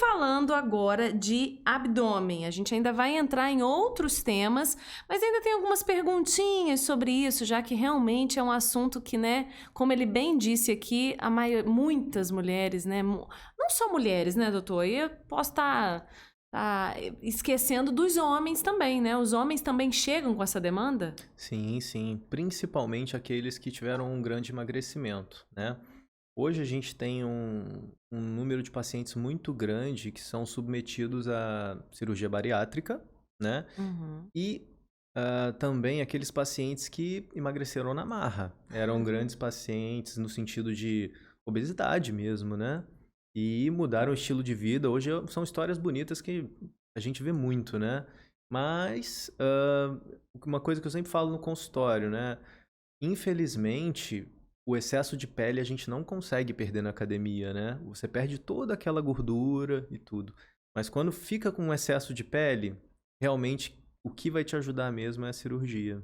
falando agora de abdômen. A gente ainda vai entrar em outros temas, mas ainda tem algumas perguntinhas sobre isso, já que realmente é um assunto que, né, como ele bem disse aqui, muitas mulheres, né, não só mulheres, né, doutor? Eu posso estar esquecendo dos homens também, né? Os homens também chegam com essa demanda? Sim, sim. Principalmente aqueles que tiveram um grande emagrecimento, né? Hoje a gente tem um número de pacientes muito grande que são submetidos à cirurgia bariátrica, né? Uhum. E também aqueles pacientes que emagreceram na marra. Eram grandes pacientes no sentido de obesidade mesmo, né? E mudaram o estilo de vida. Hoje são histórias bonitas que a gente vê muito, né? Mas uma coisa que eu sempre falo no consultório, né? Infelizmente, o excesso de pele a gente não consegue perder na academia, né? Você perde toda aquela gordura e tudo. Mas quando fica com um excesso de pele, realmente o que vai te ajudar mesmo é a cirurgia.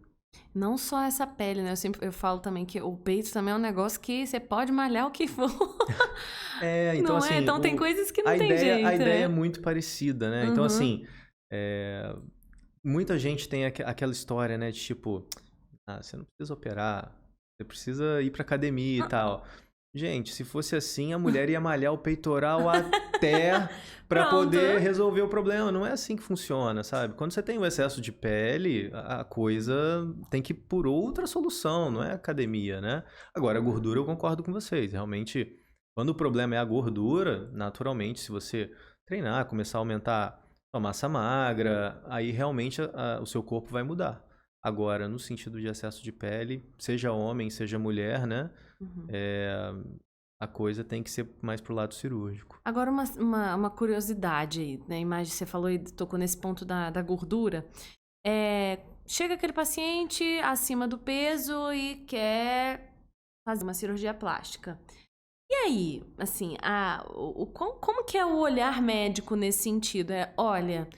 Não só essa pele, né? Eu falo também que o peito também é um negócio que você pode malhar o que for. Então Não é? assim, Então tem coisas que não a tem ideia, a jeito, ideia é né? muito parecida, né? Então Uhum. assim, muita gente tem aquela história, né, de tipo, você não precisa operar, você precisa ir pra academia e tal. Gente, se fosse assim, a mulher ia malhar o peitoral até pra Pronto. poder resolver o problema. Não é assim que funciona, sabe? Quando você tem o excesso de pele, a coisa tem que ir por outra solução, não é academia, né? Agora, a gordura eu concordo com vocês. Realmente, quando o problema é a gordura, naturalmente, se você treinar, começar a aumentar a massa magra, aí realmente o seu corpo vai mudar. Agora, no sentido de excesso de pele, seja homem, seja mulher, né? Uhum. A coisa tem que ser mais pro lado cirúrgico. Agora, uma curiosidade aí, né? Imagem, você falou e tocou nesse ponto da gordura. Chega aquele paciente acima do peso e quer fazer uma cirurgia plástica. E aí, assim, como que é o olhar médico nesse sentido? Olha,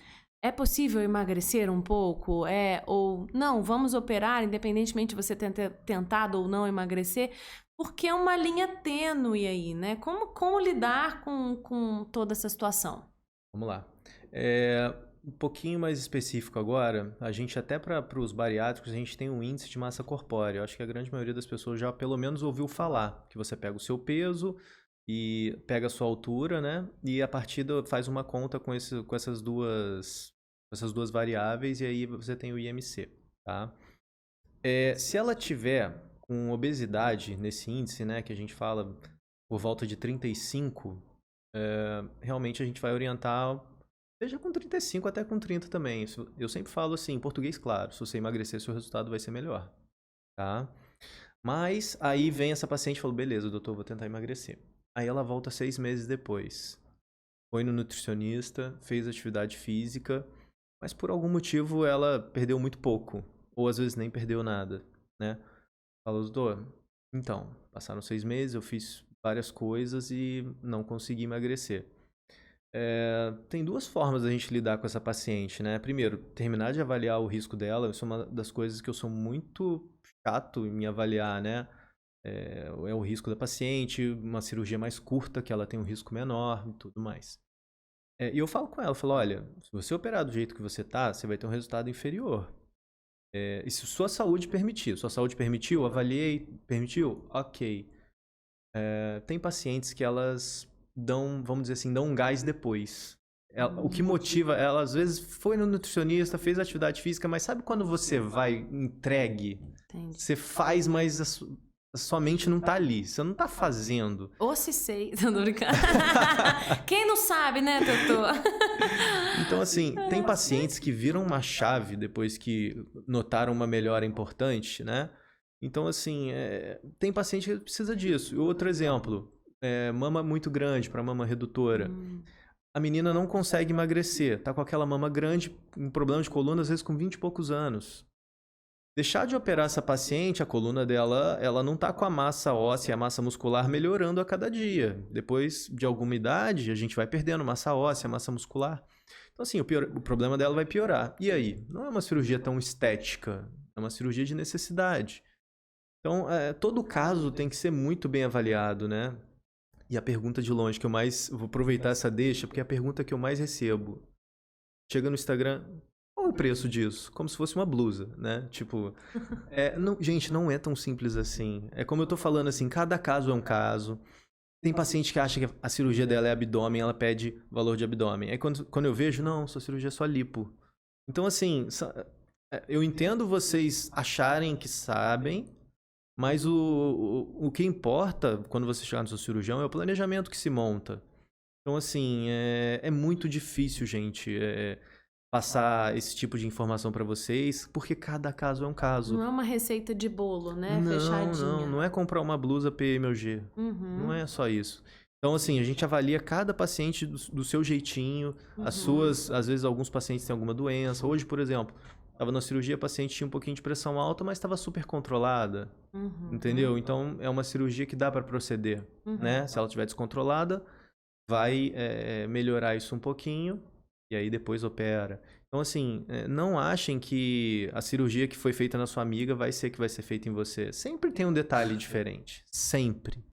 é possível emagrecer um pouco? Ou não, vamos operar, independentemente de você ter tentado ou não emagrecer, porque é uma linha tênue aí, né? Como lidar com toda essa situação? Vamos lá. Um pouquinho mais específico agora, a gente até para os bariátricos, a gente tem um índice de massa corpórea. Eu acho que a grande maioria das pessoas já pelo menos ouviu falar, que você pega o seu peso e pega a sua altura, né? E a partir faz uma conta com essas duas variáveis e aí você tem o IMC, tá? Se ela tiver com obesidade nesse índice, né, que a gente fala por volta de 35, realmente a gente vai orientar, seja com 35 até com 30 também. Eu sempre falo assim, em português claro, se você emagrecer, seu resultado vai ser melhor, tá? Mas aí vem essa paciente e falou, beleza, doutor, vou tentar emagrecer. Aí ela volta 6 meses depois. Foi no nutricionista, fez atividade física, mas por algum motivo ela perdeu muito pouco. Ou às vezes nem perdeu nada, né? Falou, doutor, então, passaram 6 meses, eu fiz várias coisas e não consegui emagrecer. Tem duas formas da gente lidar com essa paciente, né? Primeiro, terminar de avaliar o risco dela. Isso é uma das coisas que eu sou muito chato em avaliar, né? É o risco da paciente, uma cirurgia mais curta, que ela tem um risco menor e tudo mais. E eu falo com ela, eu falo, olha, se você operar do jeito que você tá, você vai ter um resultado inferior. E se sua saúde permitir, sua saúde permitiu, avaliei, permitiu, ok. Tem pacientes que elas dão, vamos dizer assim, dão um gás depois. O que motiva ela, às vezes, foi no nutricionista, fez atividade física, mas sabe quando você vai entregue? Entendi. Você faz, mas a sua mente não tá ali, você não tá fazendo. Ou se sei, tô brincando. Quem não sabe, né, doutor? Então, assim, tem pacientes que viram uma chave depois que notaram uma melhora importante, né? Então, assim, tem paciente que precisa disso. Outro exemplo, mama muito grande para mama redutora. A menina não consegue emagrecer, tá com aquela mama grande, um problema de coluna, às vezes com 20 e poucos anos. Deixar de operar essa paciente, a coluna dela, ela não tá com a massa óssea, a massa muscular melhorando a cada dia. Depois de alguma idade, a gente vai perdendo massa óssea, massa muscular. Então, assim, o problema dela vai piorar. E aí? Não é uma cirurgia tão estética, é uma cirurgia de necessidade. Então, todo caso tem que ser muito bem avaliado, né? E a pergunta de longe que eu mais... Vou aproveitar essa deixa, porque é a pergunta que eu mais recebo. Chega no Instagram, qual é o preço disso? Como se fosse uma blusa, né? Tipo, gente, não é tão simples assim. É como eu tô falando assim, cada caso é um caso. Tem paciente que acha que a cirurgia dela é abdômen, ela pede valor de abdômen. Aí quando eu vejo, não, sua cirurgia é só lipo. Então, assim, eu entendo vocês acharem que sabem, mas o que importa quando você chegar no seu cirurgião é o planejamento que se monta. Então, assim, é muito difícil, gente, passar esse tipo de informação pra vocês, porque cada caso é um caso. Não é uma receita de bolo, né? Não, Fechadinha. não é comprar uma blusa PMG. Não é só isso. Então, assim, a gente avalia cada paciente do seu jeitinho, as suas, às vezes alguns pacientes têm alguma doença. Hoje, por exemplo, estava na cirurgia, a paciente tinha um pouquinho de pressão alta, mas estava super controlada, entendeu? Então, é uma cirurgia que dá para proceder, né? Se ela estiver descontrolada, vai melhorar isso um pouquinho e aí depois opera. Então, assim, não achem que a cirurgia que foi feita na sua amiga vai ser que vai ser feita em você. Sempre tem um detalhe diferente. Sempre.